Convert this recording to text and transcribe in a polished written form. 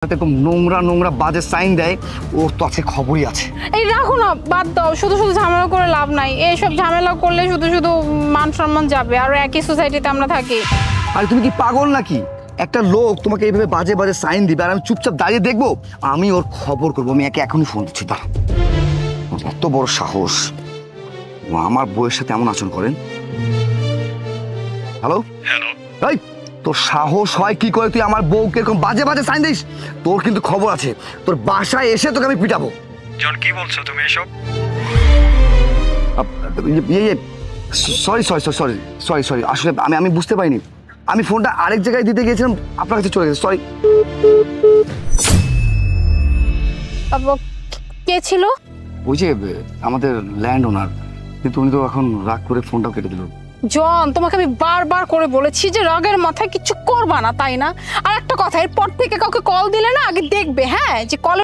এরকম নোংরা নোংরা বাজে সাইন দেয়, ওর তো আছে খবরই আছে। এই রাখো না, বাদ দাও, শুধু শুধু ঝামেলা করে লাভ নাই। এইসব ঝামেলা করলে শুধু শুধু মান সম্মান যাবে, আর একই সোসাইটিতে আমরা থাকি। আরে তুমি কি পাগল নাকি? একটা লোক তোমাকে এইভাবে বাজে বাজে সাইন দিবে আর আমি চুপচাপ দাঁড়িয়ে দেখবো? আমি ওর খবর করবো। আমি একে এখনই ফোন দিচ্ছি, দাঁড়া। এত বড় সাহস, ও আমার বউয়ের সাথে এমন আচরণ করেন। হ্যালো হ্যালো, এই তোর সাহস হয় কি করে তুই আমার বউকে এরকম বাজে বাজে সাইন দিস? তোর কিন্তু খবর আছে, তোর বাসায় এসে তোকে আমি পিটাবো। জন কি বলছো তুমি এসব? Sorry sorry sorry sorry sorry আসলে আমি বুঝতে পারিনি। আমি ফোনটা আরেক জায়গায় দিতে গিয়েছিলাম, আপনার কাছে চলে গেছে, সরি। কে ছিল? ওই যে আমাদের ল্যান্ড ওনার, কিন্তু উনি তো এখন রাগ করে ফোনটাও কেটে দিল। জন, তোমাকে আমি বারবার করে বলেছি যে রাগের মাথায় কিছু করবা না, তাই না? আর একটা কথা, এরপর থেকে কাউকে কল দিলে না আগে দেখবে, হ্যাঁ, যে কল